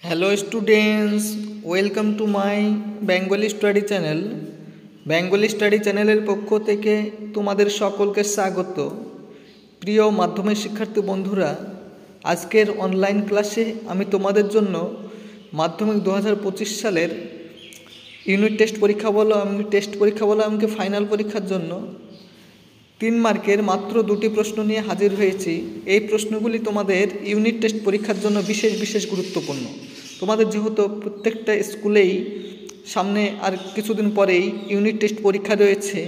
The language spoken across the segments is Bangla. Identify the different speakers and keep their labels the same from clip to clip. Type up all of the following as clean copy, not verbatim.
Speaker 1: Hello students, welcome to my Bengali study channel. Bengali study চ্যানেলের পক্ষ থেকে তোমাদের সকলকে স্বাগত। প্রিয় মাধ্যমিক শিক্ষার্থী বন্ধুরা, আজকের অনলাইন ক্লাসে আমি তোমাদের জন্য মাধ্যমিক 2025 সালের ইউনিট টেস্ট পরীক্ষা বলো, এমনকি ফাইনাল পরীক্ষার জন্য 3 মার্কের মাত্র 2টি প্রশ্ন নিয়ে হাজির হয়েছি। এই প্রশ্নগুলি তোমাদের ইউনিট টেস্ট পরীক্ষার জন্য বিশেষ গুরুত্বপূর্ণ। তোমাদের যেহেতু প্রত্যেকটা স্কুলেই সামনে আর কিছুদিন পরেই ইউনিট টেস্ট পরীক্ষা রয়েছে,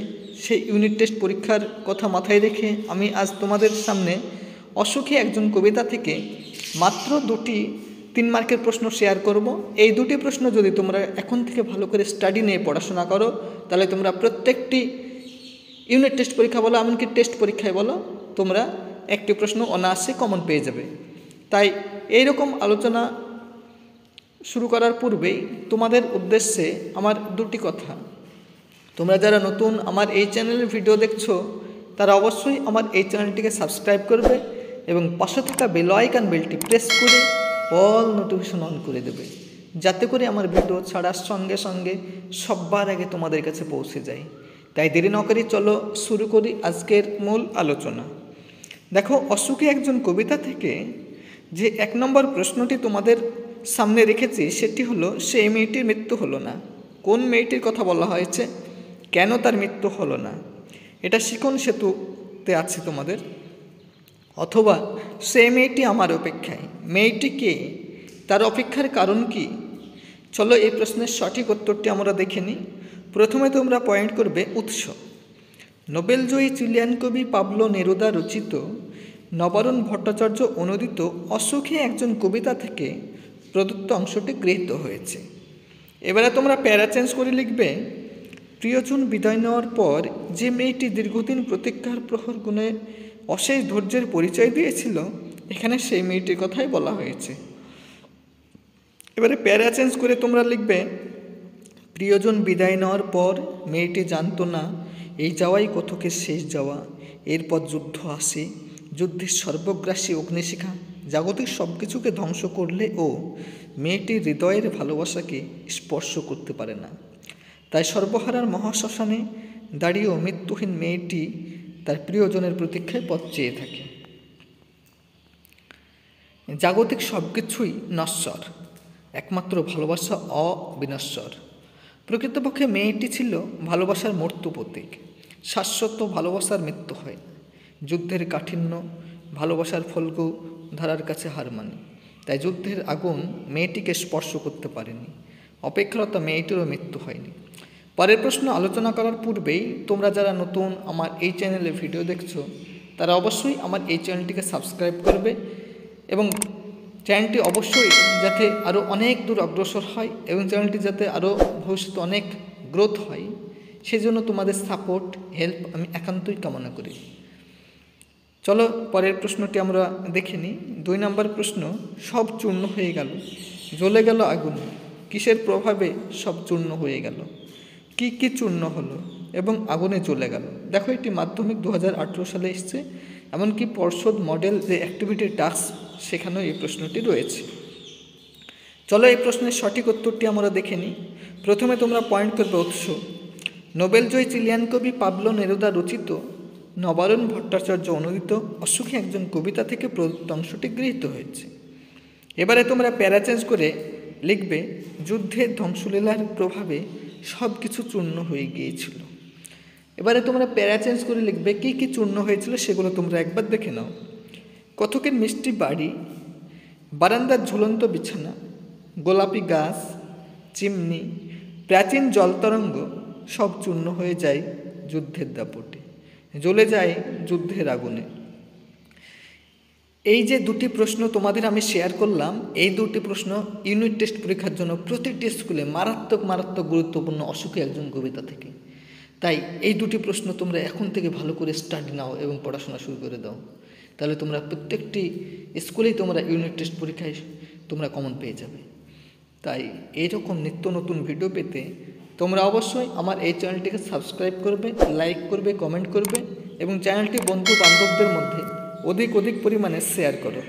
Speaker 1: সেই ইউনিট টেস্ট পরীক্ষার কথা মাথায় রেখে আমি আজ তোমাদের সামনে অসুখী একজন কবিতা থেকে মাত্র 2টি 3 মার্কের প্রশ্ন শেয়ার করব। এই 2টি প্রশ্ন যদি তোমরা এখন থেকে ভালো করে স্টাডি নিয়ে পড়াশোনা করো, তাহলে তোমরা প্রত্যেকটি ইউনিট টেস্ট পরীক্ষা বলো, এমনকি টেস্ট পরীক্ষায় বলো, তোমরা একটি প্রশ্ন অনায়াসে কমন পেয়ে যাবে। তাই এইরকম আলোচনা শুরু করার পূর্বেই তোমাদের উদ্দেশ্যে আমার 2টি কথা। তোমরা যারা নতুন আমার এই চ্যানেলের ভিডিও দেখছো, তারা অবশ্যই আমার এই চ্যানেলটিকে সাবস্ক্রাইব করবে এবং পাশে থাকা বেল আইকন বেলটি প্রেস করে অল নোটিফিকেশন অন করে দেবে, যাতে করে আমার ভিডিও ছাড়ার সঙ্গে সঙ্গে সবার আগে তোমাদের কাছে পৌঁছে যায়। তাই দেরি না করে চলো শুরু করি আজকের মূল আলোচনা। দেখো, অসুখী একজন কবিতা থেকে যে 1 নম্বর প্রশ্নটি তোমাদের সামনে রেখেছি, সেটি হলো, সেই মেয়েটির মৃত্যু হলো না। কোন মেয়েটির কথা বলা হয়েছে, কেন তার মৃত্যু হলো না? এটা শিখন সেতুতে আছে তোমাদের। অথবা সেই মেয়েটি আমার অপেক্ষায়, মেয়েটি কে, তার অপেক্ষার কারণ কি? চলো এই প্রশ্নের সঠিক উত্তরটি আমরা দেখে নিই। প্রথমে তোমরা পয়েন্ট করবে উৎস। নোবেলজয়ী চিলিয়ান কবি পাবলো নেরুদা রচিত, নবারুণ ভট্টাচার্য অনুদিত অসুখী একজন কবিতা থেকে প্রদত্ত অংশটি গৃহীত হয়েছে। এবারে তোমরা প্যারা চেঞ্জ করে লিখবে, প্রিয়জন বিদায় নেওয়ার পর যে মেয়েটি দীর্ঘদিন প্রতীক্ষার প্রহর গুণে অশেষ ধৈর্যের পরিচয় দিয়েছিল, এখানে সেই মেয়েটির কথাই বলা হয়েছে। এবারে প্যারা চেঞ্জ করে তোমরা লিখবে, প্রিয়জন বিদায় নেওয়ার পর মেয়েটি জানতো না এই যাওয়াই কথকের শেষ যাওয়া। এরপর যুদ্ধ আসে, যুদ্ধের সর্বগ্রাসী অগ্নিশিখা জাগতিক সব কিছুকে ধ্বংস করলেও মেয়েটির হৃদয়ের ভালোবাসাকে স্পর্শ করতে পারে না। তাই সর্বহারার মহাশ্মশানে দাঁড়িয়েও মৃত্যুহীন মেয়েটি তার প্রিয়জনের প্রতীক্ষায় পথ চেয়ে থাকে। জাগতিক সব কিছুই নশ্বর, একমাত্র ভালোবাসা অবিনশ্বর। প্রকৃতপক্ষে মেয়েটি ছিল ভালোবাসার মূর্ত প্রতীক। শাশ্বত ভালোবাসার মৃত্যু হয় না। যুদ্ধের কাঠিন্য ভালোবাসার ফলগু ধারার কাছে হার মানে। তাই যুদ্ধের আগুন মেয়েটিকে স্পর্শ করতে পারেনি। অপেক্ষারত মেয়েটিরও মৃত্যু হয়নি। পরের প্রশ্ন আলোচনা করার পূর্বেই তোমরা যারা নতুন আমার এই চ্যানেলে ভিডিও দেখছো, তারা অবশ্যই আমার এই চ্যানেলটিকে সাবস্ক্রাইব করবে এবং চ্যানেলটি অবশ্যই যাতে আরও অনেক দূর অগ্রসর হয় এবং চ্যানেলটি যাতে আরও ভবিষ্যতে অনেক গ্রোথ হয়, সেজন্য তোমাদের সাপোর্ট, হেল্প আমি একান্তই কামনা করি। চলো পরের প্রশ্নটি আমরা দেখে নিই। 2 নম্বর প্রশ্ন, সব চূর্ণ হয়ে গেল, জ্বলে গেল আগুনে, কিসের প্রভাবে সব চূর্ণ হয়ে গেল? কি চূর্ণ হলো এবং আগুনে জ্বলে গেল? দেখো, এটি মাধ্যমিক 2018 সালে এসছে, এমনকি পর্ষদ মডেল যে অ্যাক্টিভিটি টাস্ক, সেখানেও এই প্রশ্নটি রয়েছে। চলো এই প্রশ্নের সঠিক উত্তরটি আমরা দেখে নিই। প্রথমে তোমরা পয়েন্ট করবে উৎস। নোবেলজয়ী চিলিয়ান কবি পাবলো নেরুদা রচিত, নবারুণ ভট্টাচার্য অনুদিত অসুখী একজন কবিতা থেকে প্রদত্ত অংশটি গৃহীত হয়েছে। এবারে তোমরা প্যারা চেঞ্জ করে লিখবে, যুদ্ধের ধ্বংসলীলার প্রভাবে সব কিছু চূর্ণ হয়ে গিয়েছিল। এবারে তোমরা প্যারা চেঞ্জ করে লিখবে কি চূর্ণ হয়েছিল, সেগুলো তোমরা একবার দেখে নাও। কথকের মিষ্টি বাড়ি, বারান্দার ঝুলন্ত বিছানা, গোলাপি গাছ, চিমনি, প্রাচীন জলতরঙ্গ সব চূর্ণ হয়ে যায় যুদ্ধের দাপটে, জ্বলে যায় যুদ্ধের আগুনে। এই যে 2টি প্রশ্ন তোমাদের আমি শেয়ার করলাম, এই 2টি প্রশ্ন ইউনিট টেস্ট পরীক্ষার জন্য প্রতিটি স্কুলে মারাত্মক গুরুত্বপূর্ণ, অসুখী একজন কবিতা থেকে। তাই এই 2টি প্রশ্ন তোমরা এখন থেকে ভালো করে স্টাডি নাও এবং পড়াশোনা শুরু করে দাও, তাহলে তোমরা প্রত্যেকটি স্কুলেই তোমরা ইউনিট টেস্ট পরীক্ষায় তোমরা কমন পেয়ে যাবে। তাই এইরকম নিত্য নতুন ভিডিও পেতে তোমরা অবশ্যই আমার এই চ্যানেলটিকে সাবস্ক্রাইব করবে, লাইক করবে, কমেন্ট করবে এবং চ্যানেলটি বন্ধু বান্ধবদের মধ্যে অধিক পরিমাণে শেয়ার করো।